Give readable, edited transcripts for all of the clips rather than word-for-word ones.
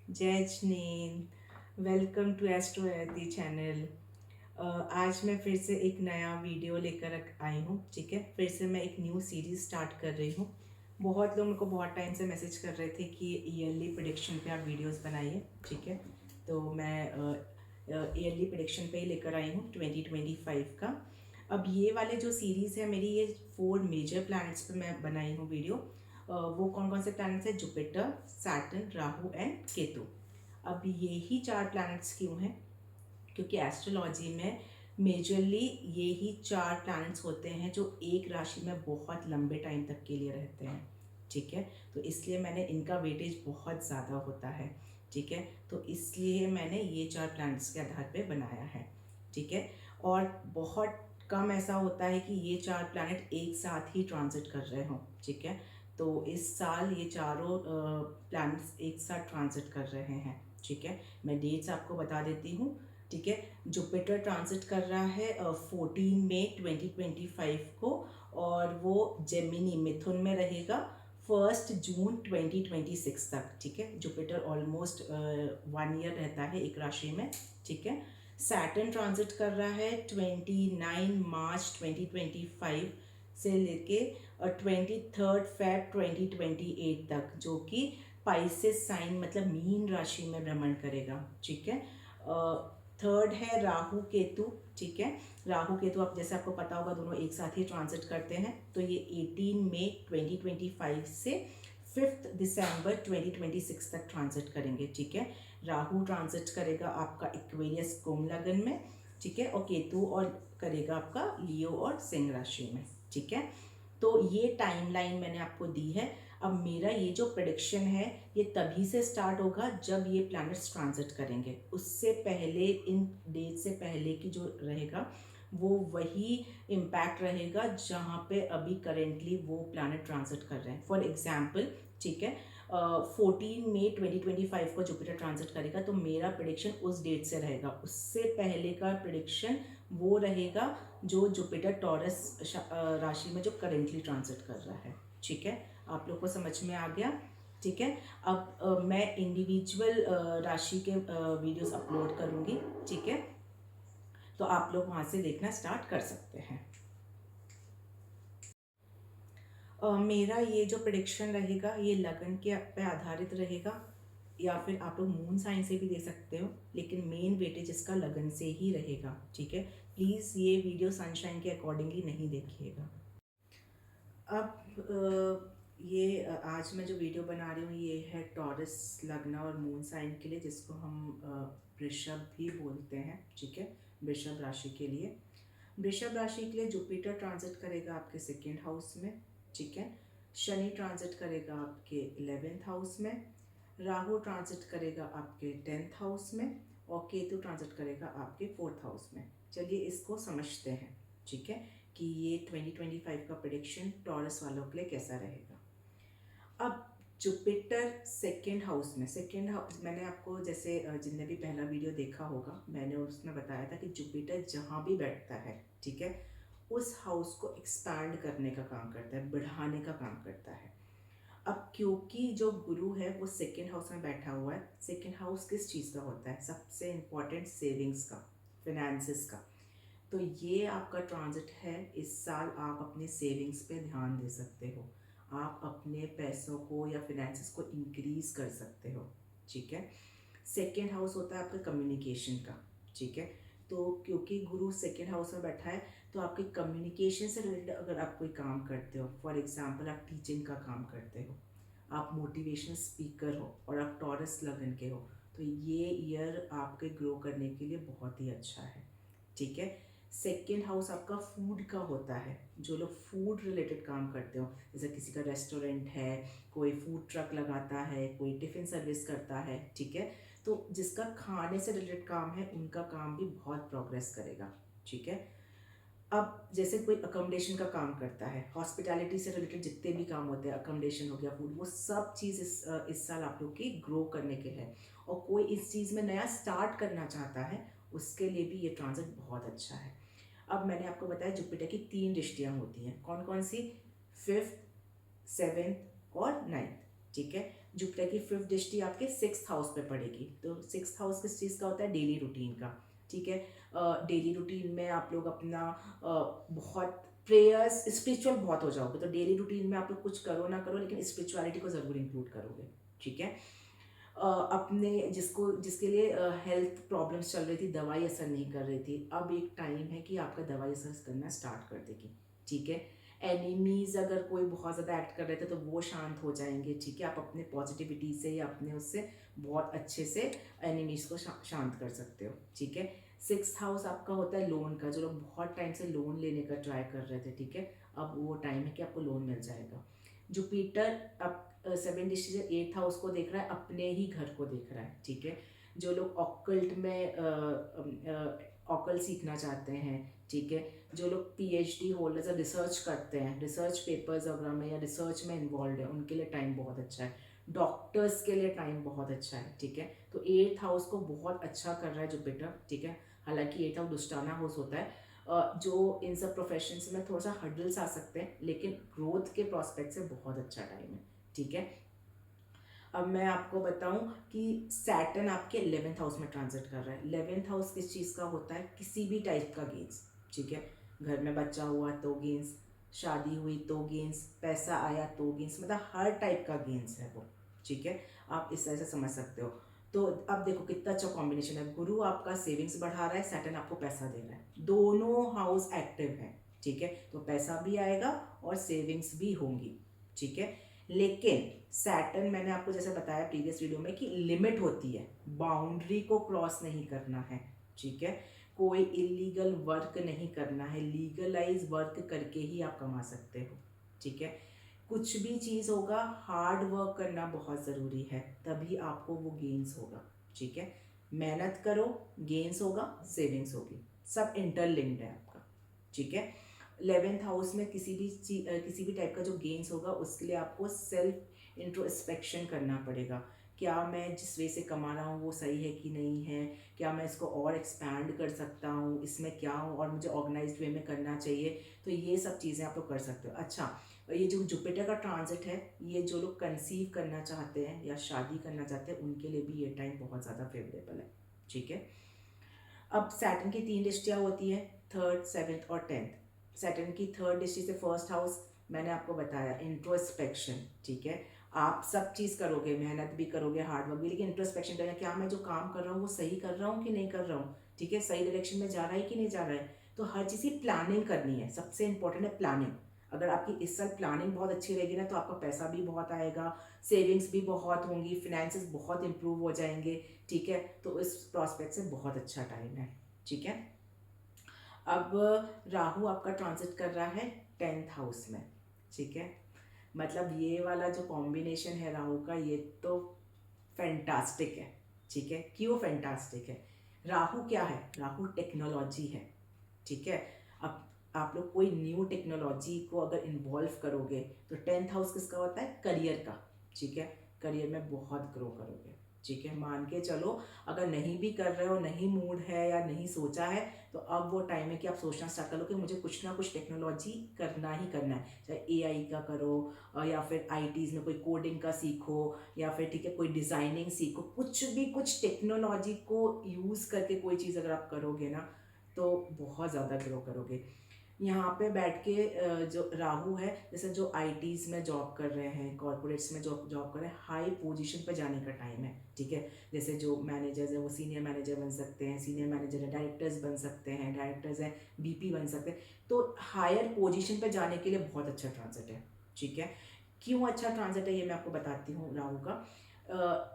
जय जिनेंद्र, welcome to astro हैती चैनल। आज मैं फिर से एक नया वीडियो लेकर आई हूँ। ठीक है, फिर से मैं एक न्यू सीरीज़ स्टार्ट कर रही हूँ। बहुत लोग मेरे को बहुत टाइम से मैसेज कर रहे थे कि ईयरली प्रेडिक्शन पे आप वीडियोस बनाइए। ठीक है, तो मैं ईयरली प्रेडिक्शन पे ही लेकर आई हूँ 2025 का। अब ये वाले जो सीरीज़ है मेरी, ये 4 मेजर प्लैनेट्स पे मैं बनाई हूँ वीडियो। वो कौन कौन से प्लैनेट्स हैं? Jupiter, Saturn, Rahu and Ketu. अब ये ही 4 प्लैनेट्स क्यों हैं? क्योंकि एस्ट्रोलॉजी में मेजरली ये ही 4 प्लैनेट्स होते हैं जो एक राशि में बहुत लंबे टाइम तक के लिए रहते हैं। ठीक है, तो इसलिए मैंने इनका वेटेज बहुत ज़्यादा होता है। ठीक है, तो इसलिए मैंने ये 4 प्लैनेट्स के आधार पे बनाया है। ठीक है, और बहुत कम ऐसा होता है कि ये 4 प्लैनेट एक साथ ही ट्रांजिट कर रहे हों। ठीक है, तो इस साल ये चारों प्लैनेट्स एक साथ ट्रांजिट कर रहे हैं। ठीक है, मैं डेट्स आपको बता देती हूँ। ठीक है, जुपिटर ट्रांजिट कर रहा है 14 मई 2025 को, और वो जेमिनी मिथुन में रहेगा 1 जून 2026 तक। ठीक है, जुपिटर ऑलमोस्ट 1 ईयर रहता है एक राशि में। ठीक है, सैटर्न ट्रांजिट कर रहा है 29 मार्च 2025 से लेके 23 फेब 2028 तक, जो कि पाइसेस साइन मतलब मीन राशि में भ्रमण करेगा। ठीक है, थर्ड है राहु केतु। ठीक है, राहु केतु आप जैसे आपको पता होगा दोनों एक साथ ही ट्रांजिट करते हैं, तो ये 18 मई 2025 से 5 दिसंबर 2026 तक ट्रांजिट करेंगे। ठीक है, राहु ट्रांजिट करेगा आपका एक्वेरियस कुंभ लग्न में। ठीक है, और केतु और करेगा आपका लियो और सिंह राशि में। ठीक है, तो ये टाइमलाइन मैंने आपको दी है। अब मेरा ये जो प्रेडिक्शन है ये तभी से स्टार्ट होगा जब ये प्लैनेट्स ट्रांजिट करेंगे। उससे पहले, इन डेट से पहले की जो रहेगा वो वही इम्पैक्ट रहेगा जहाँ पे अभी करेंटली वो प्लैनेट ट्रांजिट कर रहे हैं। फॉर एग्जाम्पल, ठीक है, 14 मई 2025 को जुपिटर ट्रांजिट करेगा, तो मेरा प्रिडिक्शन उस डेट से रहेगा। उससे पहले का प्रिडिक्शन वो रहेगा जो जुपिटर टॉरस राशि में जो करेंटली ट्रांजिट कर रहा है। ठीक है, आप लोग को समझ में आ गया? ठीक है, अब मैं इंडिविजुअल राशि के वीडियोस अपलोड करूँगी। ठीक है, तो आप लोग वहाँ से देखना स्टार्ट कर सकते हैं। मेरा ये जो प्रिडिक्शन रहेगा ये लगन के पे आधारित रहेगा, या फिर आप लोग मून साइन से भी दे सकते हो, लेकिन मेन वेटेज इसका लगन से ही रहेगा। ठीक है, प्लीज़ ये वीडियो सनशाइन के अकॉर्डिंगली नहीं देखिएगा। अब आज मैं जो वीडियो बना रही हूँ ये है टॉरस लग्न और मून साइन के लिए, जिसको हम वृषभ भी बोलते हैं। ठीक है, वृषभ राशि के लिए, वृषभ राशि के लिए जुपिटर ट्रांजिट करेगा आपके 2nd हाउस में। ठीक है, शनि ट्रांजिट करेगा आपके 11th हाउस में, राहु ट्रांजिट करेगा आपके 10th हाउस में, और केतु ट्रांजिट करेगा आपके 4th हाउस में। चलिए इसको समझते हैं। ठीक है, कि ये 2025 का प्रेडिक्शन टॉरस वालों के लिए कैसा रहेगा। अब जुपिटर 2nd हाउस में, 2nd हाउस मैंने आपको जैसे जिनने भी पहला वीडियो देखा होगा मैंने उसमें बताया था कि जुपिटर जहाँ भी बैठता है, ठीक है, उस हाउस को एक्सपैंड करने का काम करता है, बढ़ाने का काम करता है। अब क्योंकि जो गुरु है वो 2nd हाउस में बैठा हुआ है, 2nd हाउस किस चीज़ का होता है? सबसे इम्पोर्टेंट सेविंग्स का, फिनेंसिस का। तो ये आपका ट्रांजिट है, इस साल आप अपने सेविंग्स पे ध्यान दे सकते हो, आप अपने पैसों को या फिनेंसेस को इंक्रीज कर सकते हो। ठीक है, 2nd हाउस होता है आपका कम्युनिकेशन का। ठीक है, तो क्योंकि गुरु 2nd हाउस में बैठा है तो आपके कम्युनिकेशन से रिलेटेड अगर आप कोई काम करते हो, फॉर एग्जाम्पल आप टीचिंग का काम करते हो, आप मोटिवेशनल स्पीकर हो और आप टॉरस लगन के हो, तो ये ईयर आपके ग्रो करने के लिए बहुत ही अच्छा है। ठीक है, 2nd हाउस आपका फूड का होता है। जो लोग फूड रिलेटेड काम करते हो, जैसे किसी का रेस्टोरेंट है, कोई फूड ट्रक लगाता है, कोई टिफ़िन सर्विस करता है, ठीक है, तो जिसका खाने से रिलेटेड काम है उनका काम भी बहुत प्रोग्रेस करेगा। ठीक है, अब जैसे कोई अकोमोडेशन का काम करता है, हॉस्पिटैलिटी से रिलेटेड जितने भी काम होते हैं, अकोमोडेशन हो गया, फूड, वो सब चीज़ इस साल आप लोग की ग्रो करने के है। और कोई इस चीज़ में नया स्टार्ट करना चाहता है उसके लिए भी ये ट्रांजिट बहुत अच्छा है। अब मैंने आपको बताया जुपिटर की 3 दृष्टियाँ होती हैं, कौन कौन सी? 5th, 7th और 9th। ठीक है, जुपिटर की फिफ्थ दृष्टि आपके सिक्स्थ हाउस पे पड़ेगी। तो सिक्स्थ हाउस किस चीज़ का होता है? डेली रूटीन का। ठीक है, डेली रूटीन में आप लोग अपना बहुत प्रेयर्स स्पिरिचुअल बहुत हो जाओगे, तो डेली रूटीन में आप लोग कुछ करो ना करो लेकिन स्पिरिचुअलिटी को ज़रूर इंक्लूड करोगे। ठीक है, अपने जिसके लिए हेल्थ प्रॉब्लम्स चल रही थी, दवाई असर नहीं कर रही थी, अब एक टाइम है कि आपका दवाई असर करना स्टार्ट कर देगी। ठीक है, एनिमीज अगर कोई बहुत ज़्यादा एक्ट कर रहे थे तो वो शांत हो जाएंगे। ठीक है, आप अपने पॉजिटिविटी से या अपने उससे बहुत अच्छे से एनिमीज को शांत कर सकते हो। ठीक है, सिक्स्थ हाउस आपका होता है लोन का। जो लोग बहुत टाइम से लोन लेने का ट्राई कर रहे थे, ठीक है, अब वो टाइम है कि आपको लोन मिल जाएगा। जुपिटर अब सेवन डिस्ट्रिक्ट एट्थ हाउस को देख रहा है, अपने ही घर को देख रहा है। ठीक है, जो लोग ऑकल्ट में ऑकल्ट सीखना चाहते हैं, ठीक है, जो लोग पीएचडी होल्डर्स रिसर्च करते हैं, रिसर्च पेपर्स वगैरह में या रिसर्च में इन्वॉल्व है, उनके लिए टाइम बहुत अच्छा है। डॉक्टर्स के लिए टाइम बहुत अच्छा है। ठीक है, तो एट्थ हाउस को बहुत अच्छा कर रहा है जुपिटर। ठीक है, हालांकि एट्थ हाउस दुष्टाना हाउस होता है, जो इन सब प्रोफेशंस में थोड़ा सा हर्डल्स आ सकते हैं, लेकिन ग्रोथ के प्रोस्पेक्ट से बहुत अच्छा टाइम है। ठीक है, अब मैं आपको बताऊं कि सैटर्न आपके 11th हाउस में ट्रांजिट कर रहा है। 11th हाउस किस चीज़ का होता है? किसी भी टाइप का गेन्स। ठीक है, घर में बच्चा हुआ तो गेन्स, शादी हुई तो गेन्स, पैसा आया तो गेन्स, मतलब हर टाइप का गेन्स है वो। ठीक है, आप इस तरह से समझ सकते हो। तो अब देखो कितना अच्छा कॉम्बिनेशन है, गुरु आपका सेविंग्स बढ़ा रहा है, सैटर्न आपको पैसा दे रहा है, दोनों हाउस एक्टिव हैं। ठीक है, तो पैसा भी आएगा और सेविंग्स भी होंगी। ठीक है, लेकिन सैटर्न मैंने आपको जैसे बताया प्रीवियस वीडियो में कि लिमिट होती है, बाउंड्री को क्रॉस नहीं करना है। ठीक है, कोई इलीगल वर्क नहीं करना है, लीगलाइज वर्क करके ही आप कमा सकते हो। ठीक है, कुछ भी चीज़ होगा हार्ड वर्क करना बहुत ज़रूरी है, तभी आपको वो गेन्स होगा। ठीक है, मेहनत करो, गेन्स होगा, सेविंग्स होगी, सब इंटरलिंक्ड है आपका। ठीक है, 11th हाउस में किसी भी टाइप का जो गेन्स होगा उसके लिए आपको सेल्फ इंट्रोस्पेक्शन करना पड़ेगा। क्या मैं जिस वे से कमा रहा हूँ वो सही है कि नहीं है, क्या मैं इसको और एक्सपैंड कर सकता हूँ, इसमें क्या हूँ और मुझे ऑर्गेनाइज्ड वे में करना चाहिए। तो ये सब चीज़ें आप लोग कर सकते हो। अच्छा, ये जो जुपिटर का ट्रांजिट है, ये जो लोग कंसीव करना चाहते हैं या शादी करना चाहते हैं उनके लिए भी ये टाइम बहुत ज़्यादा फेवरेबल है। ठीक है, अब सैटर्न की तीन दृष्टियाँ होती है, थर्ड, सेवेंथ और टेंथ। सैटर्न की थर्ड दृष्टि से फर्स्ट हाउस मैंने आपको बताया इंट्रोस्पेक्शन। ठीक है, आप सब चीज़ करोगे, मेहनत भी करोगे, हार्डवर्क भी, लेकिन इंट्रोस्पेक्शन करें, क्या मैं जो काम कर रहा हूँ वो सही कर रहा हूँ कि नहीं कर रहा हूँ। ठीक है, सही डायरेक्शन में जा रहा है कि नहीं जा रहा है। तो हर चीज़ की प्लानिंग करनी है, सबसे इंपॉर्टेंट है प्लानिंग। अगर आपकी इस साल प्लानिंग बहुत अच्छी रहेगी ना तो आपका पैसा भी बहुत आएगा, सेविंग्स भी बहुत होंगी, फिनेंसेस बहुत इंप्रूव हो जाएंगे। ठीक है, तो इस प्रॉस्पेक्ट से बहुत अच्छा टाइम है। ठीक है, अब राहु आपका ट्रांजिट कर रहा है 10th हाउस में। ठीक है, मतलब ये वाला जो कॉम्बिनेशन है राहु का, ये तो फैंटास्टिक है। ठीक है, क्यों फैंटास्टिक है? राहु क्या है? राहु टेक्नोलॉजी है। ठीक है, अब आप लोग कोई न्यू टेक्नोलॉजी को अगर इन्वॉल्व करोगे तो 10th हाउस किसका होता है? करियर का। ठीक है, करियर में बहुत ग्रो करोगे। ठीक है, मान के चलो अगर नहीं भी कर रहे हो, नहीं मूड है या नहीं सोचा है, तो अब वो टाइम है कि आप सोचना स्टार्ट कर लो कि मुझे कुछ ना कुछ टेक्नोलॉजी करना ही करना है। चाहे एआई का करो या फिर आईटीज़ में कोई कोडिंग का सीखो, या फिर ठीक है कोई डिज़ाइनिंग सीखो, कुछ भी कुछ टेक्नोलॉजी को यूज़ करके कोई चीज़ अगर आप करोगे ना तो बहुत ज़्यादा ग्रो करोगे। यहाँ पे बैठ के जो राहु है, जैसे जो आईटीज़ में जॉब कर रहे हैं, कॉर्पोरेट्स में जॉब जॉब कर रहे हैं, हाई पोजीशन पे जाने का टाइम है। ठीक है, जैसे जो मैनेजर्स हैं वो सीनियर मैनेजर बन सकते हैं, सीनियर मैनेजर है डायरेक्टर्स बन सकते हैं, डायरेक्टर्स हैं बीपी बन सकते हैं। तो हायर पोजीशन पे जाने के लिए बहुत अच्छा ट्रांजिट है। ठीक है, क्यों अच्छा ट्रांजिट है ये मैं आपको बताती हूँ। राहु का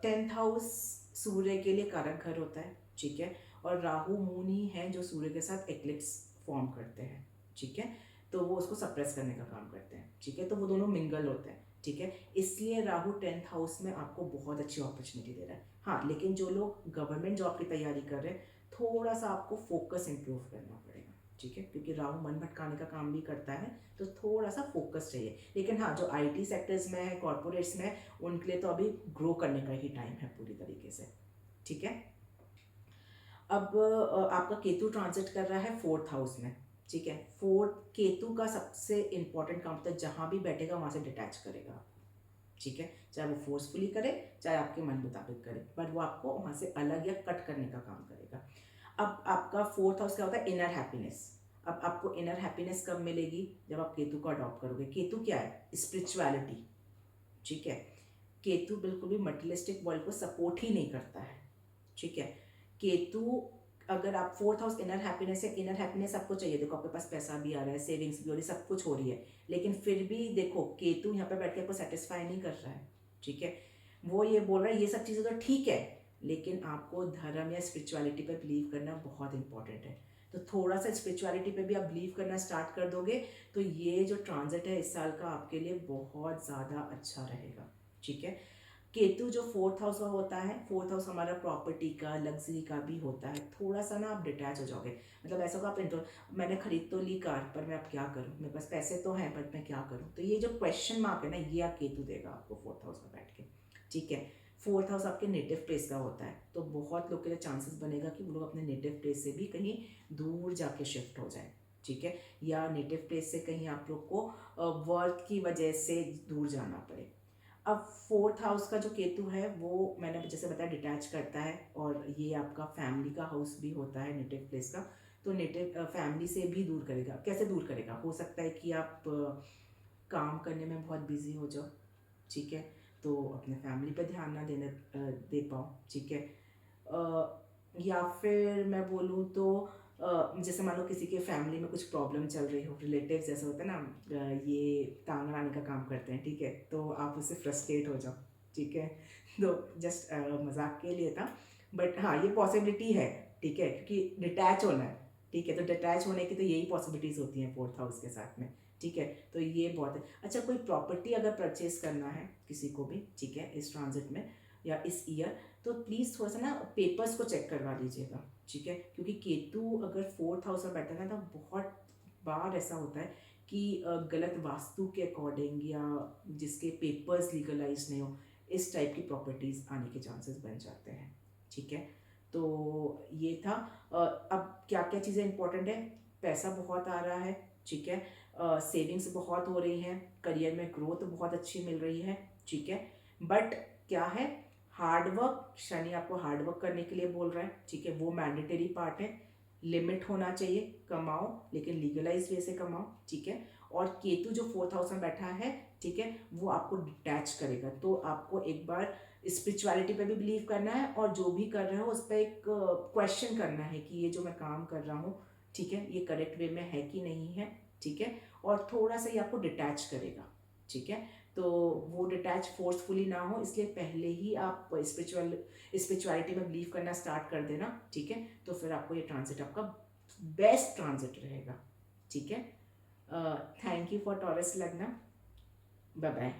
10th हाउस सूर्य के लिए कारक घर होता है। ठीक है, और राहु मून ही है जो सूर्य के साथ एक्लिप्स फॉर्म करते हैं। ठीक है, तो वो उसको सप्रेस करने का काम करते हैं। ठीक है, तो वो दोनों मिंगल होते हैं। ठीक है, इसलिए राहु 10th हाउस में आपको बहुत अच्छी अपॉर्चुनिटी दे रहा है। हाँ, लेकिन जो लोग गवर्नमेंट जॉब की तैयारी कर रहे हैं, थोड़ा सा आपको फोकस इंप्रूव करना पड़ेगा। ठीक है, क्योंकि राहु मन भटकाने का काम भी करता है, तो थोड़ा सा फोकस चाहिए। लेकिन हाँ, जो आईटी सेक्टर्स में है, कॉर्पोरेट्स में, उनके लिए तो अभी ग्रो करने का ही टाइम है पूरी तरीके से। ठीक है, अब आपका केतु ट्रांजिट कर रहा है 4th हाउस में। ठीक है, फोर्थ केतु का सबसे इंपॉर्टेंट काम होता है, जहां भी बैठेगा वहां से डिटैच करेगा आपको। ठीक है, चाहे वो फोर्सफुली करे चाहे आपके मन मुताबिक करे, बट वो आपको वहाँ से अलग या कट करने का काम करेगा। अब आपका फोर्थ हाउस क्या होता है? Inner happiness. अब आपको इनर हैप्पीनेस कब मिलेगी? जब आप केतु को अडॉप्ट करोगे। केतु क्या है? स्पिरिचुअलिटी। ठीक है, केतु बिल्कुल भी मटेरियलिस्टिक वर्ल्ड को सपोर्ट ही नहीं करता है। ठीक है, केतु अगर आप फोर्थ हाउस इनर हैप्पीनेस है, इनर हैप्पीनेस आपको चाहिए, देखो आपके पास पैसा भी आ रहा है, सेविंग्स भी हो रही है, सब कुछ हो रही है, लेकिन फिर भी देखो केतु यहाँ पे बैठ के आपको सेटिस्फाई नहीं कर रहा है। ठीक है, वो ये बोल रहा है ये सब चीज़ें तो ठीक है, लेकिन आपको धर्म या स्पिरिचुअलिटी पे बिलीव करना बहुत इंपॉर्टेंट है। तो थोड़ा सा स्पिरिचुअलिटी पे भी आप बिलीव करना स्टार्ट कर दोगे तो ये जो ट्रांजिट है इस साल का आपके लिए बहुत ज़्यादा अच्छा रहेगा। ठीक है, केतु जो फोर्थ हाउस का होता है, फोर्थ हाउस हमारा प्रॉपर्टी का, लग्जरी का भी होता है। थोड़ा सा ना आप डिटैच हो जाओगे, मतलब ऐसा आप मैंने खरीद तो ली कार, पर मैं अब क्या करूँ, मेरे पास पैसे तो हैं बट मैं क्या करूँ, तो ये जो क्वेश्चन मार्क है ना, ये आप केतु देगा आपको फोर्थ हाउस में बैठ के। ठीक है, फोर्थ हाउस आपके नेटिव प्लेस का होता है, तो बहुत लोग के लिए चांसेस बनेगा कि वो लोग अपने नेटिव प्लेस से भी कहीं दूर जाके शिफ्ट हो जाए। ठीक है, या नेटिव प्लेस से कहीं आप लोग को वर्क की वजह से दूर जाना पड़े। अब फोर्थ हाउस का जो केतु है वो मैंने जैसे बताया डिटैच करता है, और ये आपका फैमिली का हाउस भी होता है, नेटिव प्लेस का। तो नेटिव फैमिली से भी दूर करेगा। कैसे दूर करेगा? हो सकता है कि आप काम करने में बहुत बिजी हो जाओ। ठीक है, तो अपने फैमिली पे ध्यान ना दे पाओ। ठीक है, या फिर मैं बोलूँ तो जैसे मान लो किसी के फैमिली में कुछ प्रॉब्लम चल रही हो, रिलेटिव्स जैसे होता है ना, ये टांग अड़ाने का काम करते हैं। ठीक है, तो आप उससे फ्रस्ट्रेट हो जाओ। ठीक है, तो जस्ट मजाक के लिए था, बट हाँ ये पॉसिबिलिटी है। ठीक है, क्योंकि डिटैच होना है। ठीक है, तो डिटैच होने की तो यही पॉसिबिलिटीज़ होती हैं फोर्थ हाउस के साथ में। ठीक है, तो ये बहुत है। अच्छा, कोई प्रॉपर्टी अगर परचेज करना है किसी को भी, ठीक है, इस ट्रांजिट में या इस ईयर, तो प्लीज़ थोड़ा सा ना पेपर्स को चेक करवा लीजिएगा। ठीक है, क्योंकि केतु अगर फोर्थ हाउस में बैठा है ना, तो बहुत बार ऐसा होता है कि गलत वास्तु के अकॉर्डिंग या जिसके पेपर्स लीगलाइज नहीं हो, इस टाइप की प्रॉपर्टीज़ आने के चांसेस बन जाते हैं। ठीक है, तो ये था। अब क्या क्या चीज़ें इंपॉर्टेंट है? पैसा बहुत आ रहा है। ठीक है, सेविंग्स बहुत हो रही हैं, करियर में ग्रोथ बहुत अच्छी मिल रही है। ठीक है, बट क्या है, हार्ड वर्क, शनि आपको हार्ड वर्क करने के लिए बोल रहा है। ठीक है, वो मैंडेटरी पार्ट है। लिमिट होना चाहिए, कमाओ लेकिन लीगलाइज वे से कमाओ। ठीक है, और केतु जो फोर्थ हाउस में बैठा है, ठीक है, वो आपको डिटैच करेगा। तो आपको एक बार स्पिरिचुअलिटी पे भी बिलीव करना है, और जो भी कर रहे हो उस पर एक क्वेश्चन करना है कि ये जो मैं काम कर रहा हूँ, ठीक है, ये करेक्ट वे में है कि नहीं है। ठीक है, और थोड़ा सा ये आपको डिटैच करेगा। ठीक है, तो वो डिटैच फोर्सफुली ना हो, इसलिए पहले ही आप स्पिरिचुअलिटी में बिलीव करना स्टार्ट कर देना। ठीक है, तो फिर आपको ये ट्रांजिट आपका बेस्ट ट्रांजिट रहेगा। ठीक है, थैंक यू फॉर टॉरस लगना। Bye bye.